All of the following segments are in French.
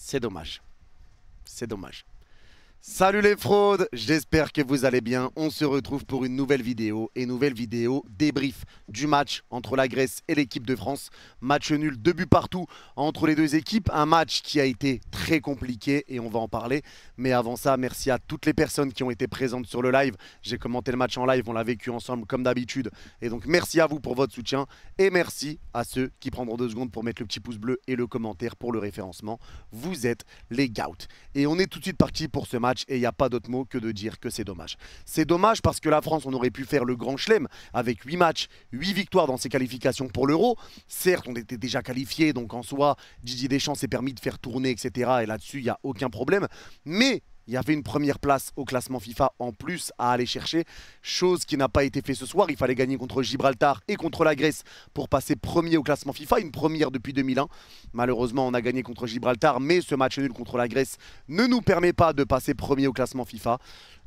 C'est dommage. C'est dommage. Salut les fraudes, j'espère que vous allez bien. On se retrouve pour une nouvelle vidéo débrief du match entre la Grèce et l'équipe de France. Match nul, 2 buts partout entre les deux équipes. Un match qui a été très compliqué et on va en parler. Mais avant ça, merci à toutes les personnes qui ont été présentes sur le live. J'ai commenté le match en live, on l'a vécu ensemble comme d'habitude. Et donc merci à vous pour votre soutien et merci à ceux qui prendront 2 secondes pour mettre le petit pouce bleu et le commentaire pour le référencement. Vous êtes les GOAT. Et on est tout de suite parti pour ce match. Et il n'y a pas d'autre mot que de dire que c'est dommage. C'est dommage parce que la France, on aurait pu faire le grand chelem avec 8 matchs, 8 victoires dans ses qualifications pour l'Euro. Certes, on était déjà qualifiés, donc en soi, Didier Deschamps s'est permis de faire tourner, etc. Et là-dessus, il n'y a aucun problème. Mais il y avait une première place au classement FIFA en plus à aller chercher, chose qui n'a pas été fait ce soir. Il fallait gagner contre Gibraltar et contre la Grèce pour passer premier au classement FIFA, une première depuis 2001. Malheureusement, on a gagné contre Gibraltar, mais ce match nul contre la Grèce ne nous permet pas de passer premier au classement FIFA.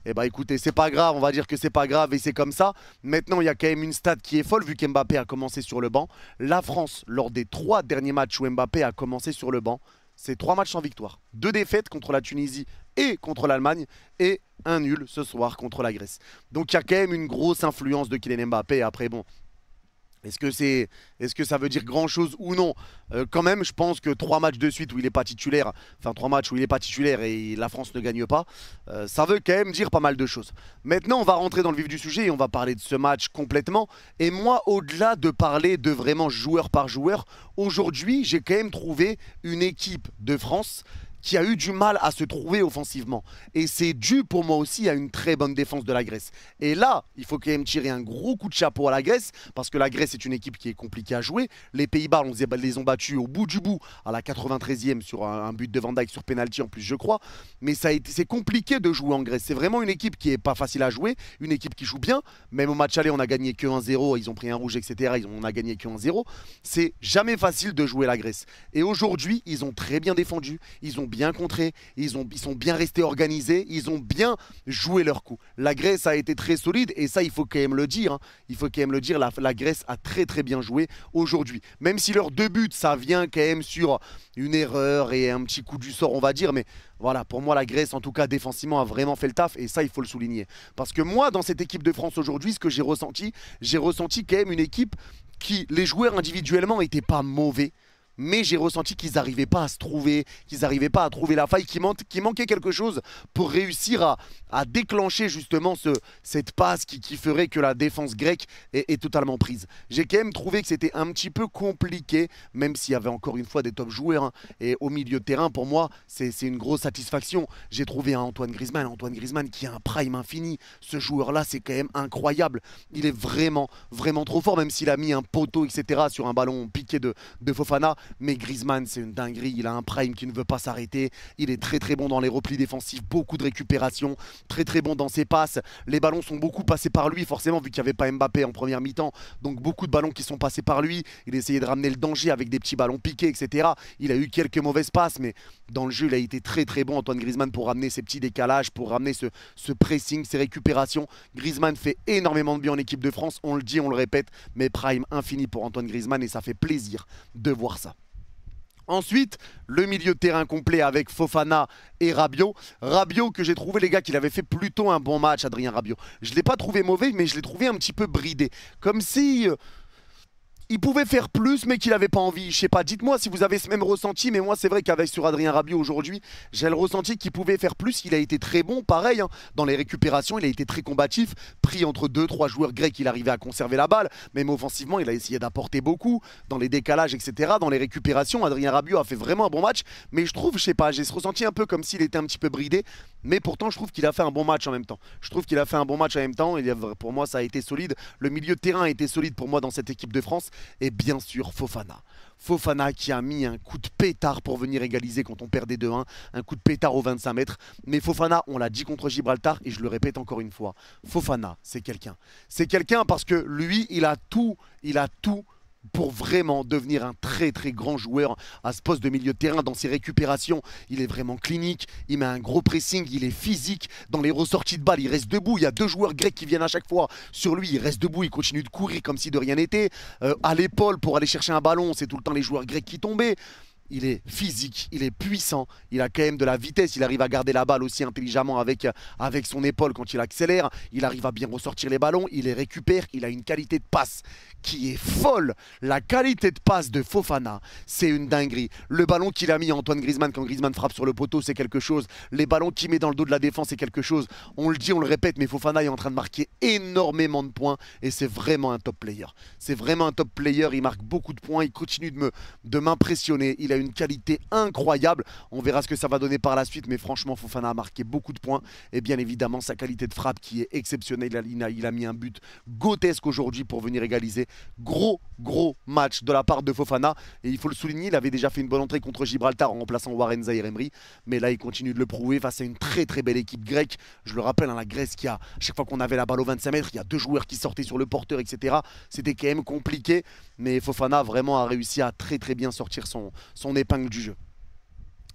Eh bah écoutez, c'est pas grave, on va dire que c'est pas grave et c'est comme ça. Maintenant, il y a quand même une stat qui est folle vu qu'Mbappé a commencé sur le banc. La France, lors des 3 derniers matchs où Mbappé a commencé sur le banc, c'est 3 matchs sans victoire. 2 défaites contre la Tunisie et contre l'Allemagne et un nul ce soir contre la Grèce. Donc il y a quand même une grosse influence de Kylian Mbappé. Après bon, est-ce que ça veut dire grand chose ou non? Quand même, je pense que 3 matchs de suite où il n'est pas titulaire, enfin 3 matchs où il n'est pas titulaire et la France ne gagne pas, ça veut quand même dire pas mal de choses. Maintenant, on va rentrer dans le vif du sujet et on va parler de ce match complètement. Et moi, au-delà de parler de vraiment joueur par joueur, aujourd'hui, j'ai quand même trouvé une équipe de France qui a eu du mal à se trouver offensivement. Et c'est dû pour moi aussi à une très bonne défense de la Grèce. Et là, il faut quand même tirer un gros coup de chapeau à la Grèce, parce que la Grèce est une équipe qui est compliquée à jouer. Les Pays-Bas, on les ont battus au bout du bout, à la 93e, sur un but de Van Dijk sur penalty en plus, je crois. Mais c'est compliqué de jouer en Grèce. C'est vraiment une équipe qui n'est pas facile à jouer, une équipe qui joue bien. Même au match aller, on a gagné que 1-0, ils ont pris un rouge, etc. On a gagné que 1-0. C'est jamais facile de jouer la Grèce. Et aujourd'hui, ils ont très bien défendu, ils ont bien contré, ils sont bien restés organisés, ils ont bien joué leur coup. La Grèce a été très solide et ça il faut quand même le dire, hein. Il faut quand même le dire, la Grèce a très très bien joué aujourd'hui. Même si leurs 2 buts ça vient quand même sur une erreur et un petit coup du sort on va dire, mais voilà, pour moi la Grèce en tout cas défensivement a vraiment fait le taf et ça il faut le souligner. Parce que moi dans cette équipe de France aujourd'hui, ce que j'ai ressenti quand même une équipe qui, les joueurs individuellement n'étaient pas mauvais. Mais j'ai ressenti qu'ils n'arrivaient pas à se trouver, qu'ils n'arrivaient pas à trouver la faille, qu'il manquait quelque chose pour réussir à déclencher justement cette passe qui ferait que la défense grecque est totalement prise. J'ai quand même trouvé que c'était un petit peu compliqué, même s'il y avait encore une fois des top joueurs. Hein, et au milieu de terrain, pour moi, c'est une grosse satisfaction. J'ai trouvé un Antoine Griezmann qui a un prime infini. Ce joueur-là, c'est quand même incroyable. Il est vraiment, vraiment trop fort, même s'il a mis un poteau, etc. sur un ballon piqué de Fofana. Mais Griezmann, c'est une dinguerie, il a un prime qui ne veut pas s'arrêter, il est très très bon dans les replis défensifs, beaucoup de récupération, très très bon dans ses passes, les ballons sont beaucoup passés par lui, forcément vu qu'il n'y avait pas Mbappé en première mi-temps, donc beaucoup de ballons qui sont passés par lui, il essayait de ramener le danger avec des petits ballons piqués, etc. Il a eu quelques mauvaises passes, mais dans le jeu, il a été très très bon, Antoine Griezmann, pour ramener ses petits décalages, pour ramener ce pressing, ces récupérations. Griezmann fait énormément de bien en équipe de France, on le dit, on le répète, mais prime infini pour Antoine Griezmann et ça fait plaisir de voir ça. Ensuite, le milieu de terrain complet avec Fofana et Rabiot. Rabiot que j'ai trouvé, les gars, qu'il avait fait plutôt un bon match, Adrien Rabiot. Je ne l'ai pas trouvé mauvais, mais je l'ai trouvé un petit peu bridé. Comme si il pouvait faire plus, mais qu'il n'avait pas envie. Je sais pas, dites-moi si vous avez ce même ressenti, mais moi c'est vrai qu'avec sur Adrien Rabiot aujourd'hui, j'ai le ressenti qu'il pouvait faire plus. Il a été très bon, pareil, hein, dans les récupérations, il a été très combatif, pris entre 2-3 joueurs grecs, il arrivait à conserver la balle, même offensivement, il a essayé d'apporter beaucoup, dans les décalages, etc. Dans les récupérations, Adrien Rabiot a fait vraiment un bon match, mais je trouve, je sais pas, j'ai ce ressenti un peu comme s'il était un petit peu bridé, mais pourtant je trouve qu'il a fait un bon match en même temps. Je trouve qu'il a fait un bon match en même temps, et pour moi ça a été solide. Le milieu de terrain a été solide pour moi dans cette équipe de France. Et bien sûr Fofana. Fofana qui a mis un coup de pétard pour venir égaliser quand on perdait 2-1. Un coup de pétard aux 25 mètres. Mais Fofana, on l'a dit contre Gibraltar et je le répète encore une fois. Fofana, c'est quelqu'un. C'est quelqu'un parce que lui, il a tout pour vraiment devenir un très très grand joueur à ce poste de milieu de terrain. Dans ses récupérations, il est vraiment clinique, il met un gros pressing, il est physique, dans les ressorties de balles il reste debout, il y a 2 joueurs grecs qui viennent à chaque fois sur lui, il reste debout, il continue de courir comme si de rien n'était, à l'épaule pour aller chercher un ballon, c'est tout le temps les joueurs grecs qui tombaient. il est physique, il est puissant, il a quand même de la vitesse, il arrive à garder la balle aussi intelligemment avec son épaule quand il accélère, il arrive à bien ressortir les ballons, il les récupère, il a une qualité de passe qui est folle. La qualité de passe de Fofana, c'est une dinguerie. Le ballon qu'il a mis à Antoine Griezmann quand Griezmann frappe sur le poteau, c'est quelque chose. Les ballons qu'il met dans le dos de la défense, c'est quelque chose. On le dit, on le répète, mais Fofana est en train de marquer énormément de points et c'est vraiment un top player. C'est vraiment un top player, il marque beaucoup de points, il continue de m'impressionner. Il a une qualité incroyable. On verra ce que ça va donner par la suite, mais franchement, Fofana a marqué beaucoup de points et bien évidemment, sa qualité de frappe qui est exceptionnelle. Il a mis un but grotesque aujourd'hui pour venir égaliser. Gros match de la part de Fofana et il faut le souligner, il avait déjà fait une bonne entrée contre Gibraltar en remplaçant Warren Zaïre-Emery, mais là il continue de le prouver face à une très belle équipe grecque. Je le rappelle, hein, la Grèce qui a, à chaque fois qu'on avait la balle aux 25 mètres, il y a 2 joueurs qui sortaient sur le porteur, etc. C'était quand même compliqué, mais Fofana vraiment a réussi à très bien sortir son épingle du jeu.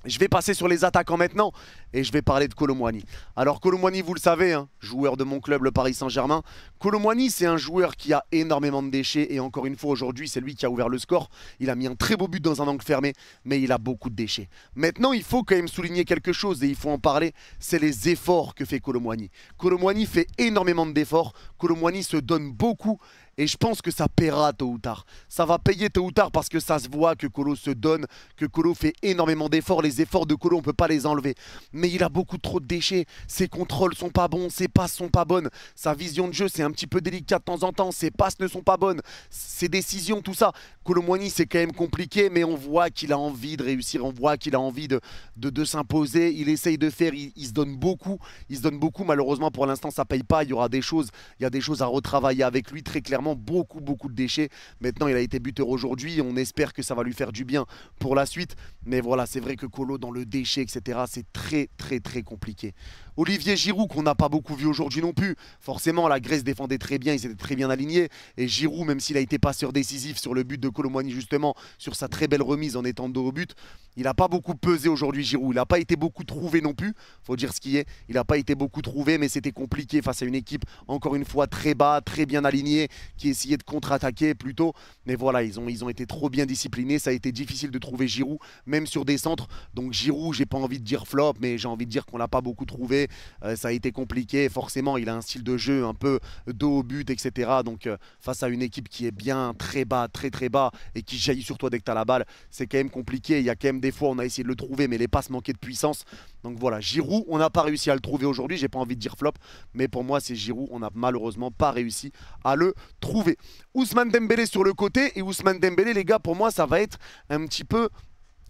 Je vais passer sur les attaquants maintenant et je vais parler de Kolo Muani. Alors Kolo Muani, vous le savez, hein, joueur de mon club, le Paris Saint-Germain. Kolo Muani, c'est un joueur qui a énormément de déchets et encore une fois aujourd'hui, c'est lui qui a ouvert le score. Il a mis un très beau but dans un angle fermé, mais il a beaucoup de déchets. Maintenant, il faut quand même souligner quelque chose et il faut en parler, c'est les efforts que fait Kolo Muani. Kolo Muani fait énormément d'efforts, Kolo Muani se donne beaucoup. Et je pense que ça paiera tôt ou tard. Ça va payer tôt ou tard parce que ça se voit que Kolo se donne, que Kolo fait énormément d'efforts. Les efforts de Kolo, on ne peut pas les enlever. Mais il a beaucoup trop de déchets. Ses contrôles sont pas bons, ses passes sont pas bonnes. Sa vision de jeu, c'est un petit peu délicat de temps en temps. Ses passes ne sont pas bonnes. Ses décisions, tout ça. Kolo Muani, c'est quand même compliqué, mais on voit qu'il a envie de réussir. On voit qu'il a envie de s'imposer. Il essaye de faire, il se donne beaucoup. Il se donne beaucoup. Malheureusement, pour l'instant, ça ne paye pas. Il y aura des choses, il y a des choses à retravailler avec lui, très clairement. Beaucoup de déchets. Maintenant, il a été buteur aujourd'hui. On espère que ça va lui faire du bien pour la suite. Mais voilà, c'est vrai que Kolo dans le déchet, etc., c'est très compliqué. Olivier Giroud, qu'on n'a pas beaucoup vu aujourd'hui non plus. Forcément, la Grèce défendait très bien, ils étaient très bien alignés. Et Giroud, même s'il a été passeur décisif sur le but de Kolo Muani, justement, sur sa très belle remise en étant dos au but, il n'a pas beaucoup pesé aujourd'hui, Giroud. Il n'a pas été beaucoup trouvé non plus. Faut dire ce qui est. Il n'a pas été beaucoup trouvé, mais c'était compliqué face à une équipe, encore une fois, très bas, très bien alignée, qui essayait de contre-attaquer plutôt. Mais voilà, ils ont été trop bien disciplinés. Ça a été difficile de trouver Giroud, même sur des centres. Donc Giroud, j'ai pas envie de dire flop, mais j'ai envie de dire qu'on l'a pas beaucoup trouvé. Ça a été compliqué. Forcément, il a un style de jeu un peu dos au but, etc. Donc face à une équipe qui est bien très bas, très bas, et qui jaillit sur toi dès que tu as la balle, c'est quand même compliqué. Il y a quand même des fois, on a essayé de le trouver, mais les passes manquaient de puissance. Donc voilà, Giroud, on n'a pas réussi à le trouver aujourd'hui. J'ai pas envie de dire flop, mais pour moi, c'est Giroud. On n'a malheureusement pas réussi à le trouver. Ousmane Dembélé sur le côté, et Ousmane Dembélé, les gars, pour moi, ça va être un petit peu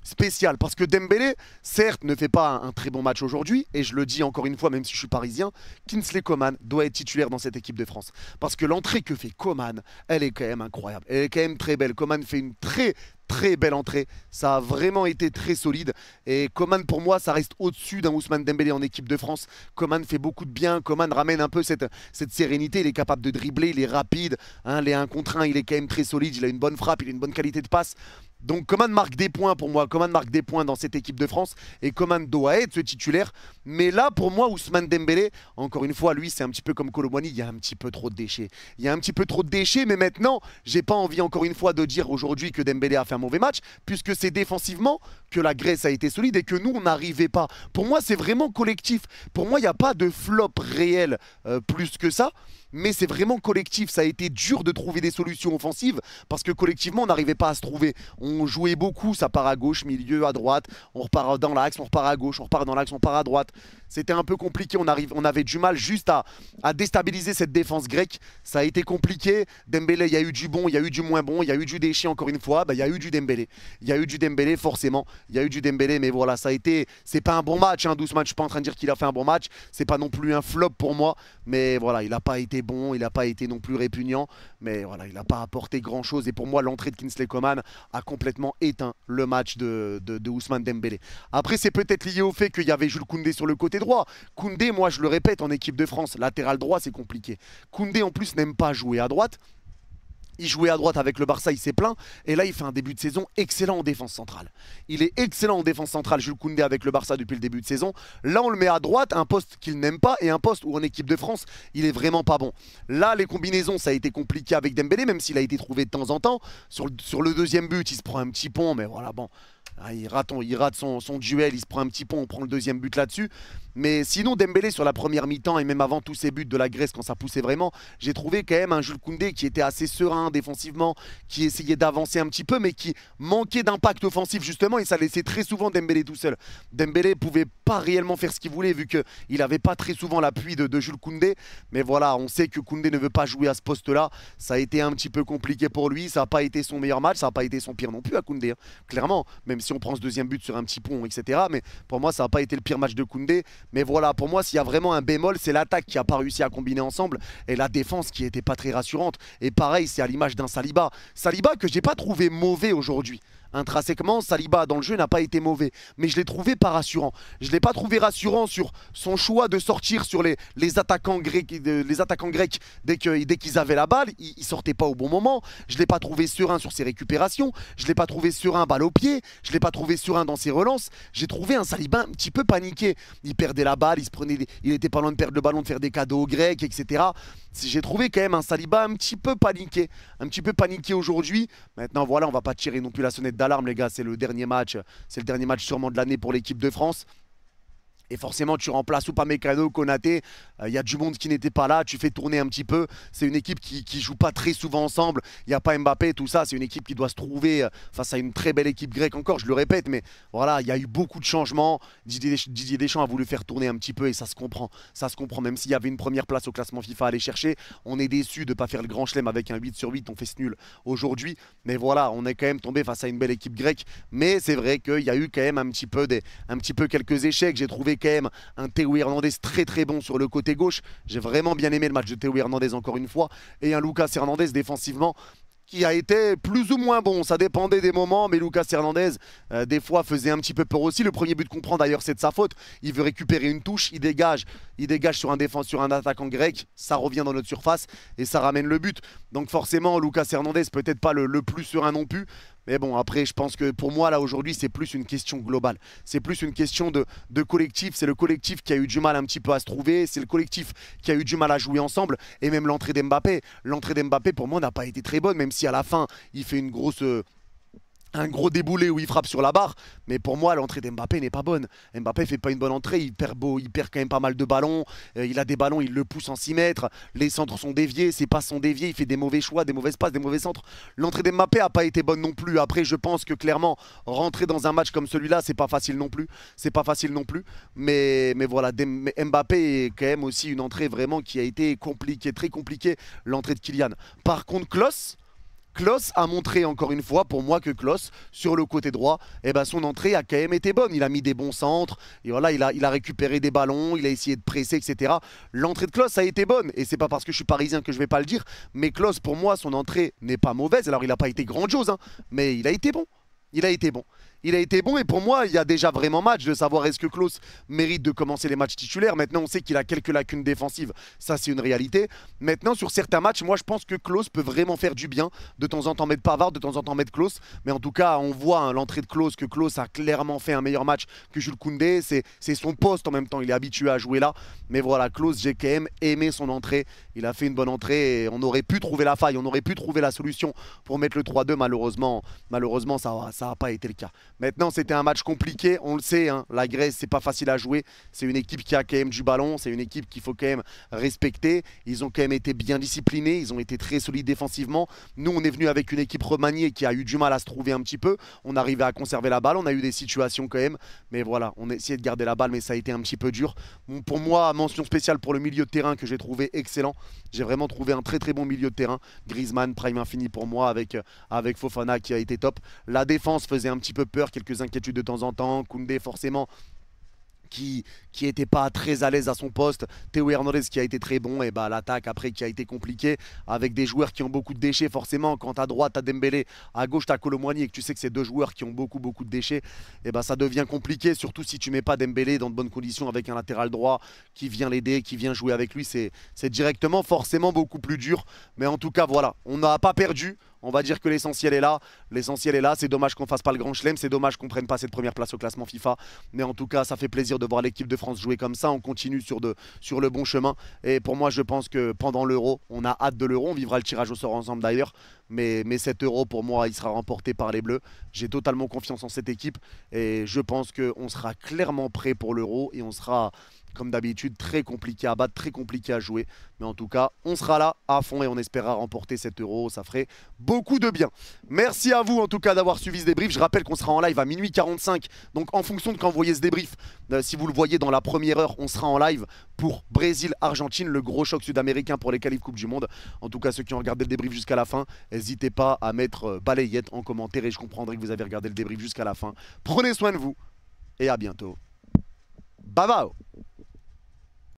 spécial, parce que Dembélé, certes, ne fait pas un très bon match aujourd'hui, et je le dis encore une fois, même si je suis parisien, Kingsley Coman doit être titulaire dans cette équipe de France, parce que l'entrée que fait Coman, elle est quand même incroyable, elle est quand même très belle. Coman fait une très belle entrée, ça a vraiment été très solide, et Coman pour moi ça reste au-dessus d'un Ousmane Dembélé en équipe de France. Coman fait beaucoup de bien, Coman ramène un peu cette sérénité, il est capable de dribbler, il est rapide, hein, les 1 contre 1 il est quand même très solide, il a une bonne frappe, il a une bonne qualité de passe. Donc Coman marque des points pour moi, Coman marque des points dans cette équipe de France et Coman doit être ce titulaire. Mais là pour moi Ousmane Dembélé, encore une fois lui c'est un petit peu comme Kolo Muani, il y a un petit peu trop de déchets. Il y a un petit peu trop de déchets, mais maintenant j'ai pas envie encore une fois de dire aujourd'hui que Dembélé a fait un mauvais match, puisque c'est défensivement que la Grèce a été solide et que nous on n'arrivait pas. Pour moi c'est vraiment collectif, pour moi il n'y a pas de flop réel plus que ça. Mais c'est vraiment collectif, ça a été dur de trouver des solutions offensives parce que collectivement on n'arrivait pas à se trouver. On jouait beaucoup, ça part à gauche, milieu, à droite, on repart dans l'axe, on repart à gauche, on repart dans l'axe, on part à droite. C'était un peu compliqué, on avait du mal juste à déstabiliser cette défense grecque. Ça a été compliqué, Dembélé, il y a eu du bon, il y a eu du moins bon, il y a eu du déchet encore une fois, il y a eu du Dembélé. Il y a eu du Dembélé forcément, il y a eu du Dembélé, mais voilà, ça a été, c'est pas un bon match, hein, Ousmane, je suis pas en train de dire qu'il a fait un bon match, c'est pas non plus un flop pour moi, mais voilà, il n'a pas été bon, il n'a pas été non plus répugnant, mais voilà, il n'a pas apporté grand chose. Et pour moi, l'entrée de Kingsley Coman a complètement éteint le match de Ousmane Dembélé. Après, c'est peut-être lié au fait qu'il y avait Jules Koundé sur le côté droit. Koundé, moi je le répète, en équipe de France, latéral droit, c'est compliqué. Koundé en plus n'aime pas jouer à droite. Il jouait à droite avec le Barça, il s'est plaint. Et là, il fait un début de saison excellent en défense centrale. Il est excellent en défense centrale, Jules Koundé, avec le Barça depuis le début de saison. Là, on le met à droite, un poste qu'il n'aime pas et un poste où en équipe de France, il est vraiment pas bon. Là, les combinaisons, ça a été compliqué avec Dembélé, même s'il a été trouvé de temps en temps. Sur le deuxième but, il se prend un petit pont, mais voilà, bon. Il rate son duel, il se prend un petit pont, on prend le deuxième but là-dessus. Mais sinon, Dembélé sur la première mi-temps et même avant tous ces buts de la Grèce quand ça poussait vraiment, j'ai trouvé quand même un Jules Koundé qui était assez serein défensivement, qui essayait d'avancer un petit peu, mais qui manquait d'impact offensif justement et ça laissait très souvent Dembélé tout seul. Dembélé pouvait pas réellement faire ce qu'il voulait vu qu'il n'avait pas très souvent l'appui de Jules Koundé. Mais voilà, on sait que Koundé ne veut pas jouer à ce poste-là. Ça a été un petit peu compliqué pour lui. Ça n'a pas été son meilleur match, ça n'a pas été son pire non plus à Koundé, hein. Clairement, même si on prend ce deuxième but sur un petit pont, etc. Mais pour moi, ça n'a pas été le pire match de Koundé. Mais voilà, pour moi, s'il y a vraiment un bémol, c'est l'attaque qui n'a pas réussi à combiner ensemble et la défense qui n'était pas très rassurante. Et pareil, c'est à l'image d'un Saliba. Saliba que j'ai pas trouvé mauvais aujourd'hui. Intrinsèquement, Saliba dans le jeu n'a pas été mauvais, mais je l'ai trouvé pas rassurant. Je ne l'ai pas trouvé rassurant sur son choix de sortir sur les attaquants grecs, dès qu'ils avaient la balle. Ils ne sortaient pas au bon moment. Je ne l'ai pas trouvé serein sur ses récupérations. Je ne l'ai pas trouvé serein balle au pied. Je ne l'ai pas trouvé serein dans ses relances. J'ai trouvé un Saliba un petit peu paniqué. Il perdait la balle, il était pas loin de perdre le ballon, de faire des cadeaux aux Grecs, etc. J'ai trouvé quand même un Saliba un petit peu paniqué aujourd'hui. Maintenant voilà, on va pas tirer non plus la sonnette d'alarme les gars, c'est le dernier match sûrement de l'année pour l'équipe de France. Et forcément, tu remplaces Upamecano, Konaté, y a du monde qui n'était pas là, tu fais tourner un petit peu. C'est une équipe qui joue pas très souvent ensemble, il n'y a pas Mbappé, tout ça. C'est une équipe qui doit se trouver face à une très belle équipe grecque encore, je le répète. Mais voilà, il y a eu beaucoup de changements. Didier Deschamps a voulu faire tourner un petit peu et ça se comprend. Ça se comprend, même s'il y avait une première place au classement FIFA à aller chercher. On est déçu de ne pas faire le grand chelem avec un 8 sur 8, on fait ce nul aujourd'hui. Mais voilà, on est quand même tombé face à une belle équipe grecque. Mais c'est vrai qu'il y a eu quand même un petit peu quelques échecs. J'ai trouvé quand même un Théo Hernandez très très bon sur le côté gauche. J'ai vraiment bien aimé le match de Théo Hernandez encore une fois. Et un Lucas Hernandez défensivement qui a été plus ou moins bon, ça dépendait des moments, mais Lucas Hernandez des fois faisait un petit peu peur aussi. Le premier but qu'on prend d'ailleurs c'est de sa faute, il veut récupérer une touche, il dégage sur un attaquant grec, ça revient dans notre surface et ça ramène le but. Donc forcément Lucas Hernandez peut-être pas le plus serein non plus. Mais bon, après, je pense que pour moi, là, aujourd'hui, c'est plus une question globale. C'est plus une question de collectif. C'est le collectif qui a eu du mal un petit peu à se trouver. C'est le collectif qui a eu du mal à jouer ensemble. Et même l'entrée d'Mbappé. L'entrée d'Mbappé, pour moi, n'a pas été très bonne, même si à la fin, il fait un gros déboulé où il frappe sur la barre, mais pour moi l'entrée d'Mbappé n'est pas bonne. Mbappé fait pas une bonne entrée, il perd quand même pas mal de ballons, il a des ballons, il le pousse en 6 mètres, les centres sont déviés, ses passes sont déviées, il fait des mauvais choix, des mauvaises passes, des mauvais centres. L'entrée d'Mbappé a pas été bonne non plus. Après je pense que clairement rentrer dans un match comme celui-là c'est pas facile non plus, mais voilà, Mbappé est quand même aussi une entrée vraiment qui a été compliquée, très compliquée, l'entrée de Kylian. Par contre Klose a montré encore une fois pour moi que Klose sur le côté droit, son entrée a quand même été bonne. Il a mis des bons centres, et voilà, il a récupéré des ballons, il a essayé de presser, etc. L'entrée de Klose a été bonne, et c'est pas parce que je suis parisien que je vais pas le dire, mais Klose pour moi son entrée n'est pas mauvaise. Alors il n'a pas été grandiose, hein, mais il a été bon. Il a été bon. Il a été bon et pour moi, il y a déjà vraiment match de savoir est-ce que Klose mérite de commencer les matchs titulaires. Maintenant, on sait qu'il a quelques lacunes défensives. Ça, c'est une réalité. Maintenant, sur certains matchs, moi, je pense que Klose peut vraiment faire du bien. De temps en temps mettre Pavard, de temps en temps mettre Klose. Mais en tout cas, on voit hein, l'entrée de Klose, que Klose a clairement fait un meilleur match que Jules Koundé. C'est son poste en même temps. Il est habitué à jouer là. Mais voilà, Klose, j'ai quand même aimé son entrée. Il a fait une bonne entrée et on aurait pu trouver la faille. On aurait pu trouver la solution pour mettre le 3-2. Malheureusement, ça n'a pas été le cas. Maintenant, c'était un match compliqué, on le sait, hein, la Grèce, c'est pas facile à jouer. C'est une équipe qui a quand même du ballon, c'est une équipe qu'il faut quand même respecter. Ils ont quand même été bien disciplinés, ils ont été très solides défensivement. Nous, on est venu avec une équipe remaniée qui a eu du mal à se trouver un petit peu. On arrivait à conserver la balle, on a eu des situations quand même. Mais voilà, on a essayé de garder la balle, mais ça a été un petit peu dur. Bon, pour moi, mention spéciale pour le milieu de terrain que j'ai trouvé excellent. J'ai vraiment trouvé un très très bon milieu de terrain. Griezmann, prime infini pour moi, avec Fofana qui a été top. La défense faisait un petit peu peur, quelques inquiétudes de temps en temps. Koundé forcément qui n'était pas très à l'aise à son poste. Théo Hernandez qui a été très bon. Et bah l'attaque après qui a été compliquée avec des joueurs qui ont beaucoup de déchets. Forcément quand à droite t'as Dembélé, à gauche t'as Kolo Muani et que tu sais que c'est deux joueurs qui ont beaucoup de déchets, et bah ça devient compliqué. Surtout si tu mets pas Dembélé dans de bonnes conditions avec un latéral droit qui vient l'aider, qui vient jouer avec lui. C'est directement forcément beaucoup plus dur. Mais en tout cas voilà, on n'a pas perdu. On va dire que l'essentiel est là. L'essentiel est là. C'est dommage qu'on fasse pas le grand chelem. C'est dommage qu'on prenne pas cette première place au classement FIFA. Mais en tout cas, ça fait plaisir de voir l'équipe de France jouer comme ça. On continue sur le bon chemin. Et pour moi, je pense que pendant l'Euro, on a hâte de l'Euro. On vivra le tirage au sort ensemble d'ailleurs. Mais cet Euro, pour moi, il sera remporté par les Bleus. J'ai totalement confiance en cette équipe. Et je pense qu'on sera clairement prêt pour l'Euro. Et on sera, comme d'habitude, très compliqué à battre, très compliqué à jouer. Mais en tout cas, on sera là à fond et on espérera remporter cet Euro. Ça ferait beaucoup de bien. Merci à vous en tout cas d'avoir suivi ce débrief. Je rappelle qu'on sera en live à minuit 45. Donc en fonction de quand vous voyez ce débrief, si vous le voyez dans la première heure, on sera en live pour Brésil-Argentine, le gros choc sud-américain pour les qualifs Coupe du Monde. En tout cas, ceux qui ont regardé le débrief jusqu'à la fin, n'hésitez pas à mettre balayette en commentaire et je comprendrai que vous avez regardé le débrief jusqu'à la fin. Prenez soin de vous et à bientôt. Bye bye.